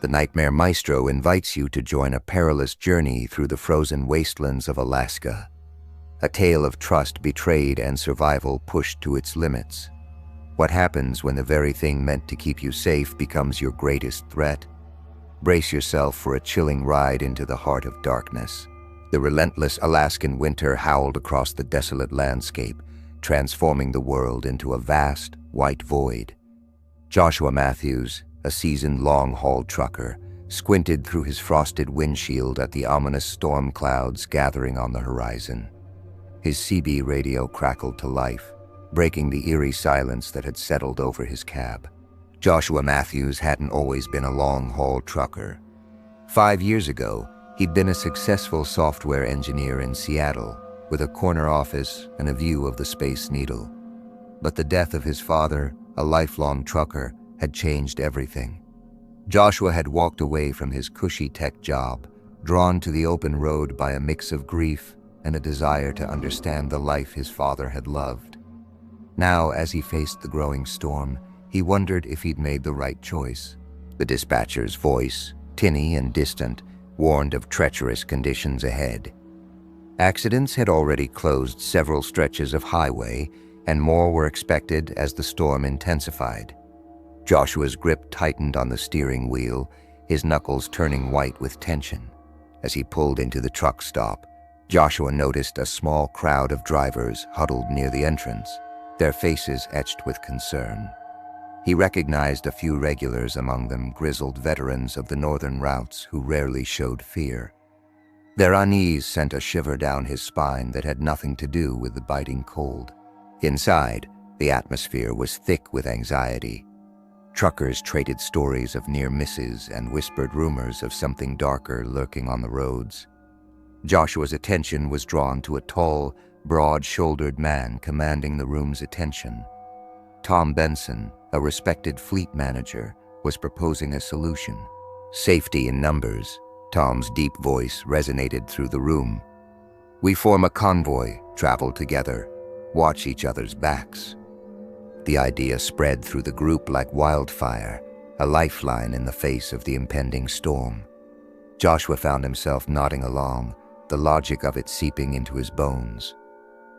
The Nightmare Maestro invites you to join a perilous journey through the frozen wastelands of Alaska. A tale of trust betrayed and survival pushed to its limits. What happens when the very thing meant to keep you safe becomes your greatest threat? Brace yourself for a chilling ride into the heart of darkness. The relentless Alaskan winter howled across the desolate landscape, transforming the world into a vast, white void. Joshua Matthews, a seasoned long-haul trucker, squinted through his frosted windshield at the ominous storm clouds gathering on the horizon. His CB radio crackled to life, breaking the eerie silence that had settled over his cab. Joshua Matthews hadn't always been a long-haul trucker. 5 years ago, he'd been a successful software engineer in Seattle, with a corner office and a view of the Space Needle. But the death of his father, a lifelong trucker, had changed everything. Joshua had walked away from his cushy tech job, drawn to the open road by a mix of grief and a desire to understand the life his father had loved. Now, as he faced the growing storm, he wondered if he'd made the right choice. The dispatcher's voice, tinny and distant, warned of treacherous conditions ahead. Accidents had already closed several stretches of highway, and more were expected as the storm intensified. Joshua's grip tightened on the steering wheel, his knuckles turning white with tension. As he pulled into the truck stop, Joshua noticed a small crowd of drivers huddled near the entrance, their faces etched with concern. He recognized a few regulars among them, grizzled veterans of the northern routes who rarely showed fear. Their unease sent a shiver down his spine that had nothing to do with the biting cold. Inside, the atmosphere was thick with anxiety. Truckers traded stories of near misses and whispered rumors of something darker lurking on the roads. Joshua's attention was drawn to a tall, broad-shouldered man commanding the room's attention. Tom Benson, a respected fleet manager, was proposing a solution. Safety in numbers. Tom's deep voice resonated through the room. We form a convoy, travel together, watch each other's backs. The idea spread through the group like wildfire, a lifeline in the face of the impending storm. Joshua found himself nodding along, the logic of it seeping into his bones.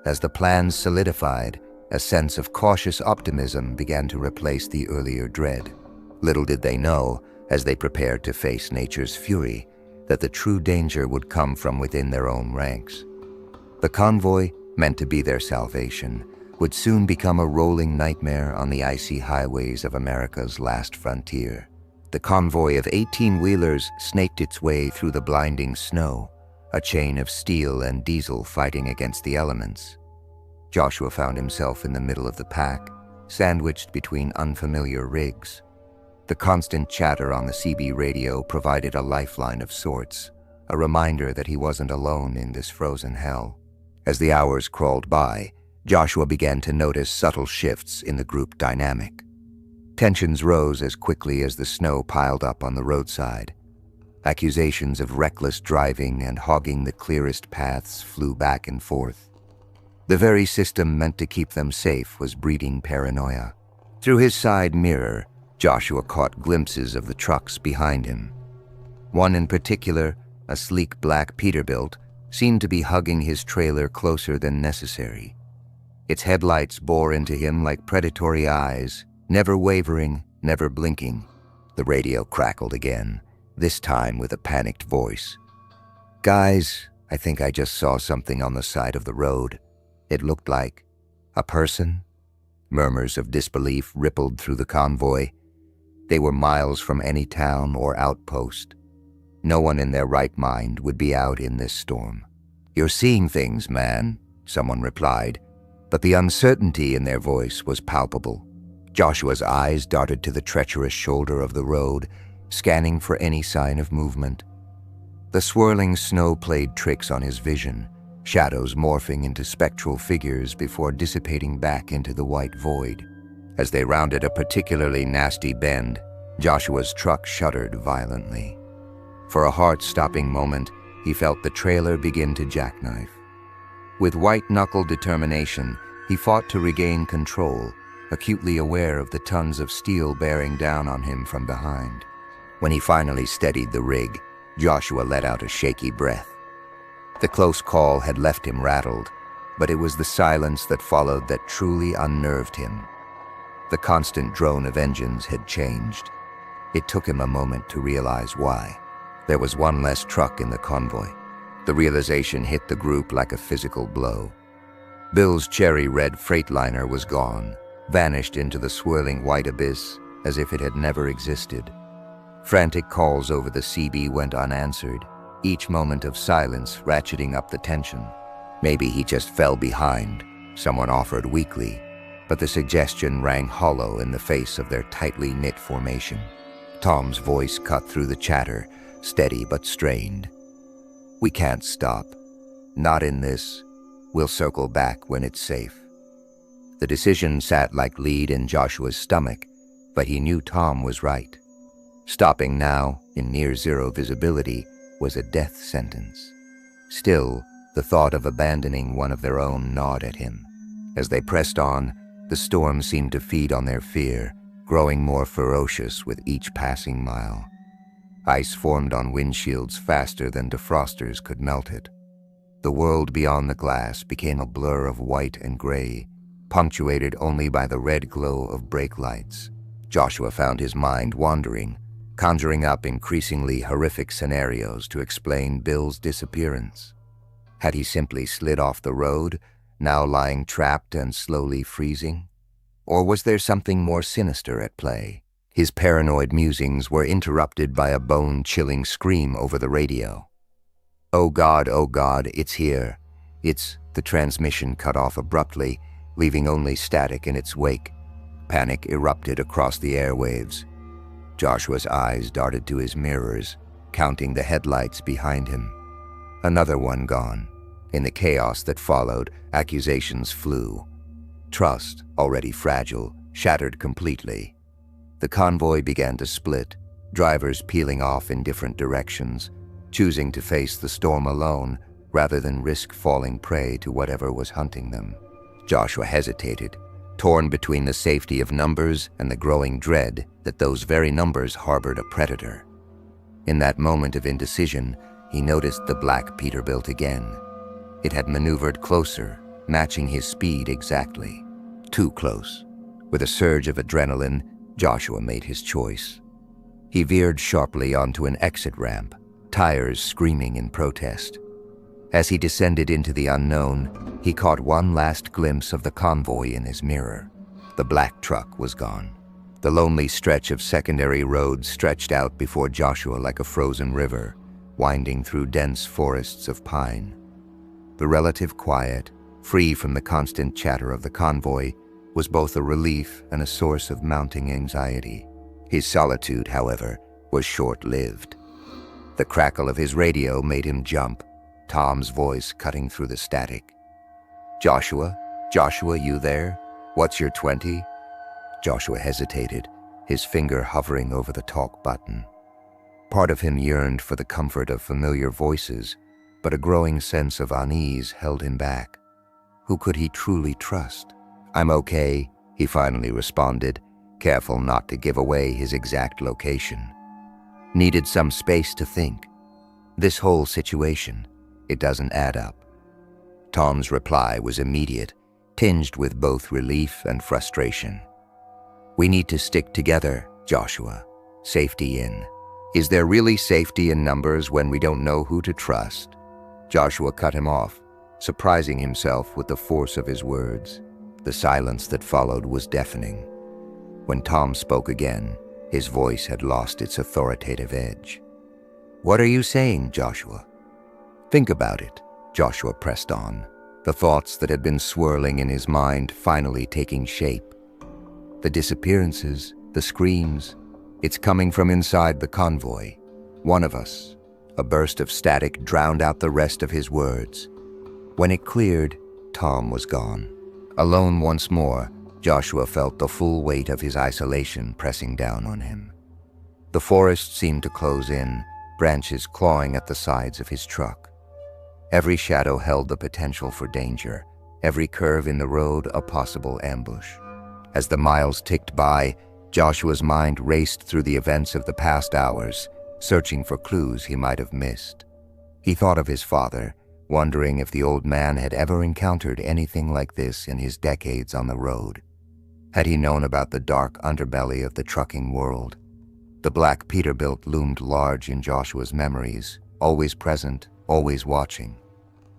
As the plans solidified, a sense of cautious optimism began to replace the earlier dread. Little did they know, as they prepared to face nature's fury, that the true danger would come from within their own ranks. The convoy, meant to be their salvation, would soon become a rolling nightmare on the icy highways of America's last frontier. The convoy of 18-wheelers snaked its way through the blinding snow, a chain of steel and diesel fighting against the elements. Joshua found himself in the middle of the pack, sandwiched between unfamiliar rigs. The constant chatter on the CB radio provided a lifeline of sorts, a reminder that he wasn't alone in this frozen hell. As the hours crawled by, Joshua began to notice subtle shifts in the group dynamic. Tensions rose as quickly as the snow piled up on the roadside. Accusations of reckless driving and hogging the clearest paths flew back and forth. The very system meant to keep them safe was breeding paranoia. Through his side mirror, Joshua caught glimpses of the trucks behind him. One in particular, a sleek black Peterbilt, seemed to be hugging his trailer closer than necessary. Its headlights bore into him like predatory eyes, never wavering, never blinking. The radio crackled again, this time with a panicked voice. Guys, I think I just saw something on the side of the road. It looked like a person. Murmurs of disbelief rippled through the convoy. They were miles from any town or outpost. No one in their right mind would be out in this storm. You're seeing things, man, someone replied, but the uncertainty in their voice was palpable. Joshua's eyes darted to the treacherous shoulder of the road, scanning for any sign of movement. The swirling snow played tricks on his vision, shadows morphing into spectral figures before dissipating back into the white void. As they rounded a particularly nasty bend, Joshua's truck shuddered violently. For a heart-stopping moment, he felt the trailer begin to jackknife. With white-knuckled determination, he fought to regain control, acutely aware of the tons of steel bearing down on him from behind. When he finally steadied the rig, Joshua let out a shaky breath. The close call had left him rattled, but it was the silence that followed that truly unnerved him. The constant drone of engines had changed. It took him a moment to realize why. There was one less truck in the convoy. The realization hit the group like a physical blow. Bill's cherry-red freightliner was gone, vanished into the swirling white abyss as if it had never existed. Frantic calls over the CB went unanswered, each moment of silence ratcheting up the tension. Maybe he just fell behind, someone offered weakly, but the suggestion rang hollow in the face of their tightly knit formation. Tom's voice cut through the chatter, steady but strained. "We can't stop. Not in this. We'll circle back when it's safe." The decision sat like lead in Joshua's stomach, but he knew Tom was right. Stopping now, in near-zero visibility, was a death sentence. Still, the thought of abandoning one of their own gnawed at him. As they pressed on, the storm seemed to feed on their fear, growing more ferocious with each passing mile. Ice formed on windshields faster than defrosters could melt it. The world beyond the glass became a blur of white and gray, punctuated only by the red glow of brake lights. Joshua found his mind wandering, conjuring up increasingly horrific scenarios to explain Bill's disappearance. Had he simply slid off the road, now lying trapped and slowly freezing? Or was there something more sinister at play? His paranoid musings were interrupted by a bone-chilling scream over the radio. Oh God, it's here. The transmission cut off abruptly, leaving only static in its wake. Panic erupted across the airwaves. Joshua's eyes darted to his mirrors, counting the headlights behind him. Another one gone. In the chaos that followed, accusations flew. Trust, already fragile, shattered completely. The convoy began to split, drivers peeling off in different directions, choosing to face the storm alone rather than risk falling prey to whatever was hunting them. Joshua hesitated, torn between the safety of numbers and the growing dread that those very numbers harbored a predator. In that moment of indecision, he noticed the black Peterbilt again. It had maneuvered closer, matching his speed exactly. Too close. With a surge of adrenaline, Joshua made his choice. He veered sharply onto an exit ramp, tires screaming in protest. As he descended into the unknown, he caught one last glimpse of the convoy in his mirror. The black truck was gone. The lonely stretch of secondary road stretched out before Joshua like a frozen river, winding through dense forests of pine. The relative quiet, free from the constant chatter of the convoy, was both a relief and a source of mounting anxiety. His solitude, however, was short-lived. The crackle of his radio made him jump, Tom's voice cutting through the static. Joshua, you there? What's your 20? Joshua hesitated, his finger hovering over the talk button. Part of him yearned for the comfort of familiar voices, but a growing sense of unease held him back. Who could he truly trust? "I'm okay," he finally responded, careful not to give away his exact location. Needed some space to think. This whole situation, it doesn't add up. Tom's reply was immediate, tinged with both relief and frustration. "We need to stick together, Joshua. Safety in." "Is there really safety in numbers when we don't know who to trust?" Joshua cut him off, surprising himself with the force of his words. The silence that followed was deafening. When Tom spoke again, his voice had lost its authoritative edge. "What are you saying, Joshua?" "Think about it," Joshua pressed on, the thoughts that had been swirling in his mind finally taking shape. The disappearances, the screams, it's coming from inside the convoy. One of us. A burst of static drowned out the rest of his words. When it cleared, Tom was gone. Alone once more, Joshua felt the full weight of his isolation pressing down on him. The forest seemed to close in, branches clawing at the sides of his truck. Every shadow held the potential for danger, every curve in the road a possible ambush. As the miles ticked by, Joshua's mind raced through the events of the past hours, searching for clues he might have missed. He thought of his father, wondering if the old man had ever encountered anything like this in his decades on the road. Had he known about the dark underbelly of the trucking world? The black Peterbilt loomed large in Joshua's memories, always present, always watching.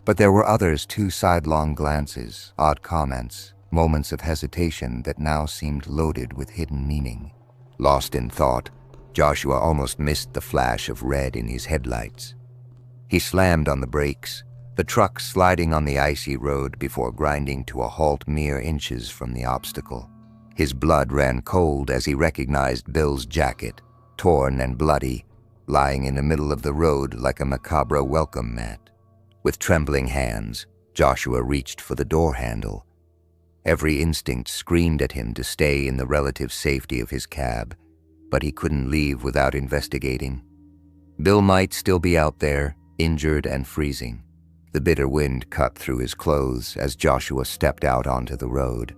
But there were others too, sidelong glances, odd comments, moments of hesitation that now seemed loaded with hidden meaning. Lost in thought, Joshua almost missed the flash of red in his headlights. He slammed on the brakes, the truck sliding on the icy road before grinding to a halt mere inches from the obstacle. His blood ran cold as he recognized Bill's jacket, torn and bloody, lying in the middle of the road like a macabre welcome mat. With trembling hands, Joshua reached for the door handle. Every instinct screamed at him to stay in the relative safety of his cab, but he couldn't leave without investigating. Bill might still be out there, injured and freezing. The bitter wind cut through his clothes as Joshua stepped out onto the road.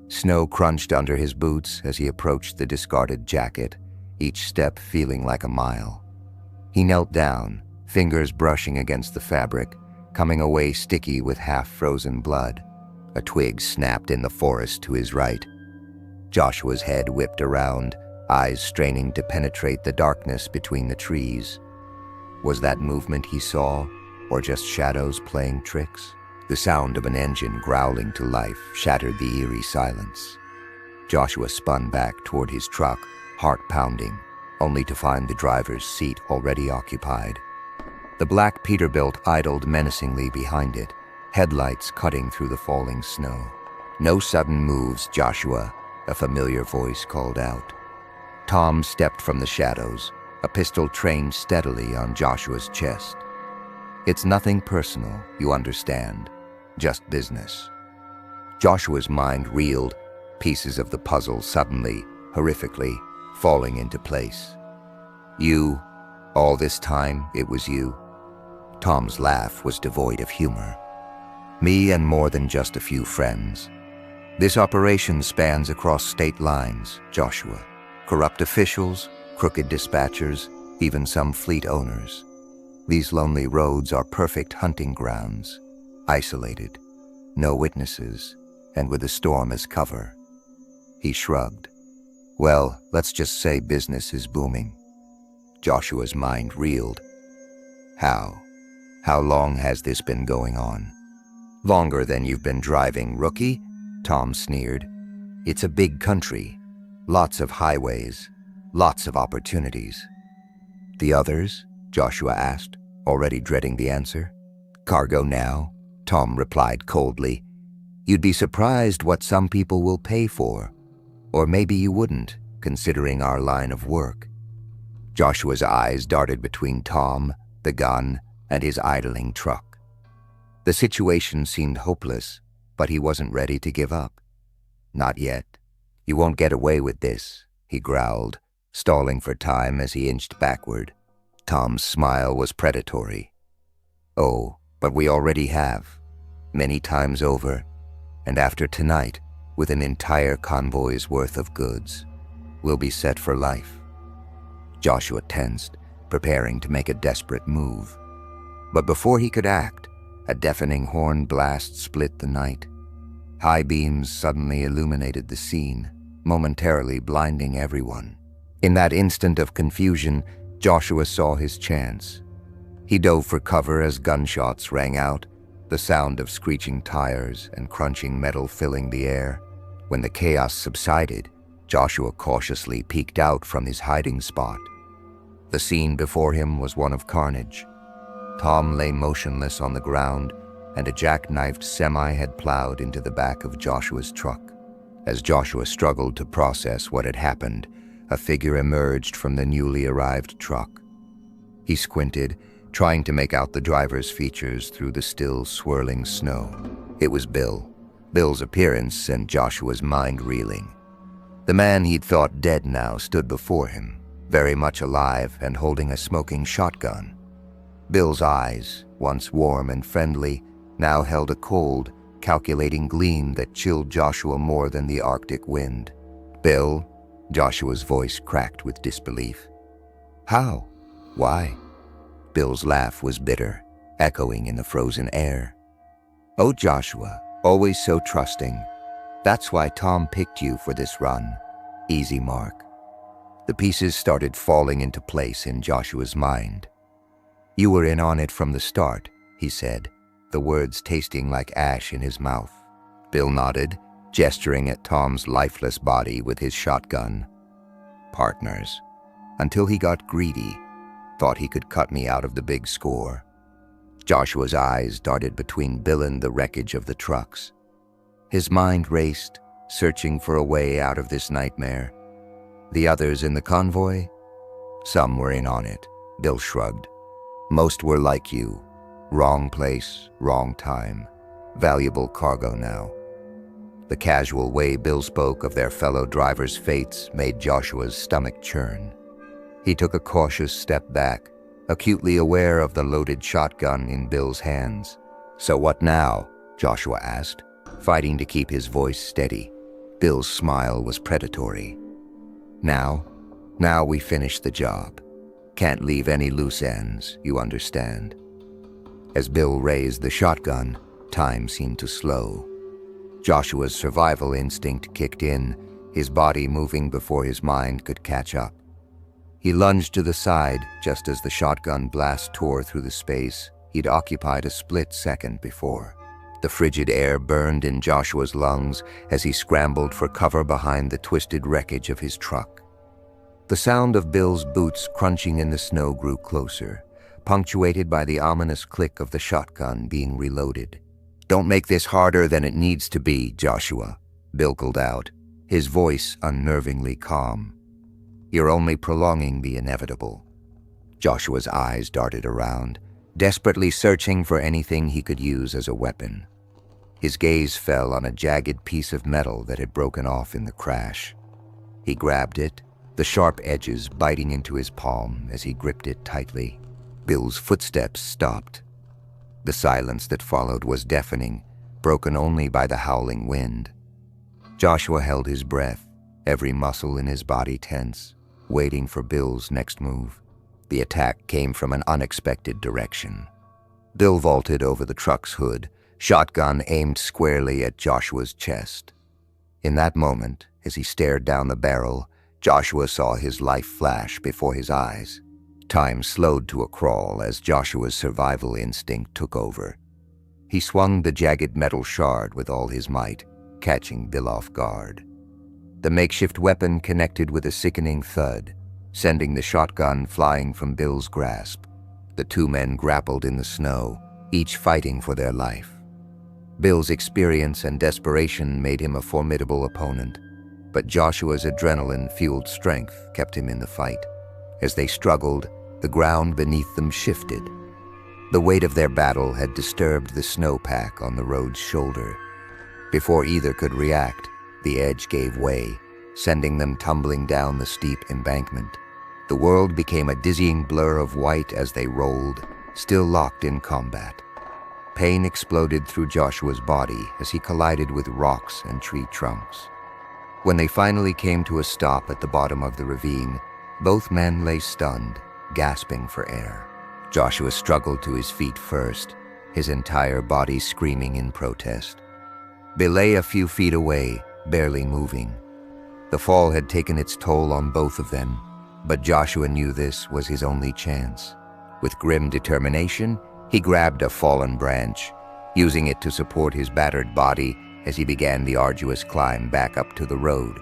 Snow crunched under his boots as he approached the discarded jacket, each step feeling like a mile. He knelt down, fingers brushing against the fabric, coming away sticky with half-frozen blood. A twig snapped in the forest to his right. Joshua's head whipped around, eyes straining to penetrate the darkness between the trees. Was that movement he saw, or just shadows playing tricks? The sound of an engine growling to life shattered the eerie silence. Joshua spun back toward his truck, heart pounding, only to find the driver's seat already occupied. The black Peterbilt idled menacingly behind it, headlights cutting through the falling snow. "No sudden moves, Joshua," a familiar voice called out. Tom stepped from the shadows, a pistol trained steadily on Joshua's chest. "It's nothing personal, you understand, just business." Joshua's mind reeled, pieces of the puzzle suddenly, horrifically, falling into place. "You, all this time, it was you?" Tom's laugh was devoid of humor. "Me and more than just a few friends. This operation spans across state lines, Joshua. Corrupt officials, crooked dispatchers, even some fleet owners. These lonely roads are perfect hunting grounds, isolated, no witnesses, and with a storm as cover." He shrugged. "Well, let's just say business is booming." Joshua's mind reeled. How? How long has this been going on?" "Longer than you've been driving, rookie," Tom sneered. "It's a big country, lots of highways, lots of opportunities." "The others?" Joshua asked, already dreading the answer. "Cargo now," Tom replied coldly. "You'd be surprised what some people will pay for. Or maybe you wouldn't, considering our line of work." Joshua's eyes darted between Tom, the gun, and his idling truck. The situation seemed hopeless, but he wasn't ready to give up. "Not yet. You won't get away with this," he growled, stalling for time as he inched backward. Tom's smile was predatory. "Oh, but we already have, many times over, and after tonight, with an entire convoy's worth of goods, we'll be set for life." Joshua tensed, preparing to make a desperate move. But before he could act, a deafening horn blast split the night. High beams suddenly illuminated the scene, momentarily blinding everyone. In that instant of confusion, Joshua saw his chance. He dove for cover as gunshots rang out, the sound of screeching tires and crunching metal filling the air. When the chaos subsided, Joshua cautiously peeked out from his hiding spot. The scene before him was one of carnage. Tom lay motionless on the ground, and a jackknifed semi had plowed into the back of Joshua's truck. As Joshua struggled to process what had happened, a figure emerged from the newly arrived truck. He squinted, trying to make out the driver's features through the still swirling snow. It was Bill. Bill's appearance sent Joshua's mind reeling. The man he'd thought dead now stood before him, very much alive and holding a smoking shotgun. Bill's eyes, once warm and friendly, now held a cold, calculating gleam that chilled Joshua more than the Arctic wind. "Bill," Joshua's voice cracked with disbelief. How? Why? Bill's laugh was bitter, echoing in the frozen air. Oh, Joshua, always so trusting. That's why Tom picked you for this run. Easy mark. The pieces started falling into place in Joshua's mind. You were in on it from the start, he said, the words tasting like ash in his mouth. Bill nodded, gesturing at Tom's lifeless body with his shotgun. Partners. Until he got greedy, thought he could cut me out of the big score. Joshua's eyes darted between Bill and the wreckage of the trucks. His mind raced, searching for a way out of this nightmare. The others in the convoy? Some were in on it, Bill shrugged. Most were like you. Wrong place, wrong time. Valuable cargo now. The casual way Bill spoke of their fellow drivers' fates made Joshua's stomach churn. He took a cautious step back, acutely aware of the loaded shotgun in Bill's hands. So what now? Joshua asked, fighting to keep his voice steady. Bill's smile was predatory. Now we finish the job. Can't leave any loose ends, you understand. As Bill raised the shotgun, time seemed to slow. Joshua's survival instinct kicked in, his body moving before his mind could catch up. He lunged to the side just as the shotgun blast tore through the space he'd occupied a split second before. The frigid air burned in Joshua's lungs as he scrambled for cover behind the twisted wreckage of his truck. The sound of Bill's boots crunching in the snow grew closer, punctuated by the ominous click of the shotgun being reloaded. Don't make this harder than it needs to be, Joshua, Bill called out, his voice unnervingly calm. You're only prolonging the inevitable. Joshua's eyes darted around, desperately searching for anything he could use as a weapon. His gaze fell on a jagged piece of metal that had broken off in the crash. He grabbed it, the sharp edges biting into his palm as he gripped it tightly. Bill's footsteps stopped. The silence that followed was deafening, broken only by the howling wind. Joshua held his breath, every muscle in his body tense, waiting for Bill's next move. The attack came from an unexpected direction. Bill vaulted over the truck's hood, shotgun aimed squarely at Joshua's chest. In that moment, as he stared down the barrel, Joshua saw his life flash before his eyes. Time slowed to a crawl as Joshua's survival instinct took over. He swung the jagged metal shard with all his might, catching Bill off guard. The makeshift weapon connected with a sickening thud, sending the shotgun flying from Bill's grasp. The two men grappled in the snow, each fighting for their life. Bill's experience and desperation made him a formidable opponent, but Joshua's adrenaline-fueled strength kept him in the fight. As they struggled, the ground beneath them shifted. The weight of their battle had disturbed the snowpack on the road's shoulder. Before either could react, the edge gave way, sending them tumbling down the steep embankment. The world became a dizzying blur of white as they rolled, still locked in combat. Pain exploded through Joshua's body as he collided with rocks and tree trunks. When they finally came to a stop at the bottom of the ravine, both men lay stunned, gasping for air. Joshua struggled to his feet first, his entire body screaming in protest. Bill lay a few feet away, barely moving. The fall had taken its toll on both of them, but Joshua knew this was his only chance. With grim determination, he grabbed a fallen branch, using it to support his battered body as he began the arduous climb back up to the road.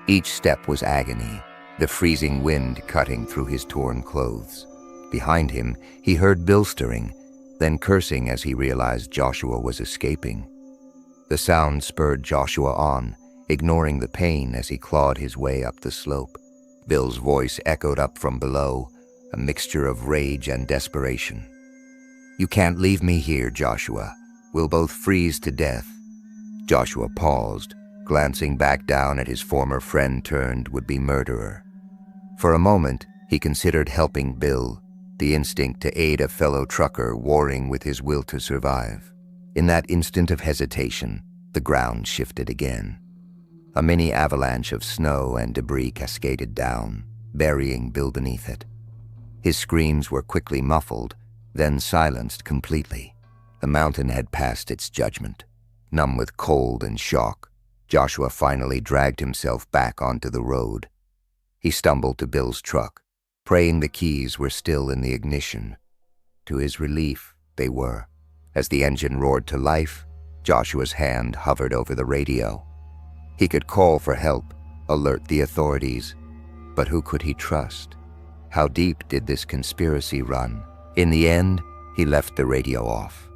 Each step was agony, the freezing wind cutting through his torn clothes. Behind him, he heard Bill stirring, then cursing as he realized Joshua was escaping. The sound spurred Joshua on, ignoring the pain as he clawed his way up the slope. Bill's voice echoed up from below, a mixture of rage and desperation. You can't leave me here, Joshua. We'll both freeze to death. Joshua paused, glancing back down at his former friend turned would-be murderer. For a moment, he considered helping Bill, the instinct to aid a fellow trucker warring with his will to survive. In that instant of hesitation, the ground shifted again. A mini avalanche of snow and debris cascaded down, burying Bill beneath it. His screams were quickly muffled, then silenced completely. The mountain had passed its judgment. Numb with cold and shock, Joshua finally dragged himself back onto the road. He stumbled to Bill's truck, praying the keys were still in the ignition. To his relief, they were. As the engine roared to life, Joshua's hand hovered over the radio. He could call for help, alert the authorities. But who could he trust? How deep did this conspiracy run? In the end, he left the radio off.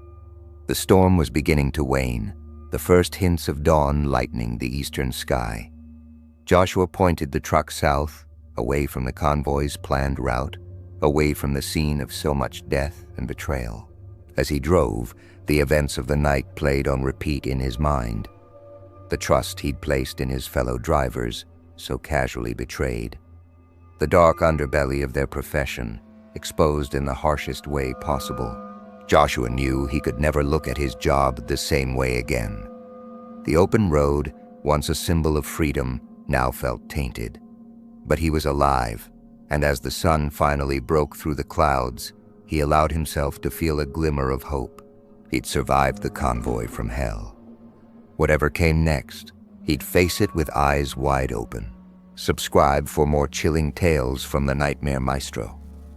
The storm was beginning to wane, the first hints of dawn lightening the eastern sky. Joshua pointed the truck south, away from the convoy's planned route, away from the scene of so much death and betrayal. As he drove, the events of the night played on repeat in his mind. The trust he'd placed in his fellow drivers, so casually betrayed. The dark underbelly of their profession, exposed in the harshest way possible. Joshua knew he could never look at his job the same way again. The open road, once a symbol of freedom, now felt tainted. But he was alive, and as the sun finally broke through the clouds, he allowed himself to feel a glimmer of hope. He'd survived the convoy from hell. Whatever came next, he'd face it with eyes wide open. Subscribe for more chilling tales from the Nightmare Maestro.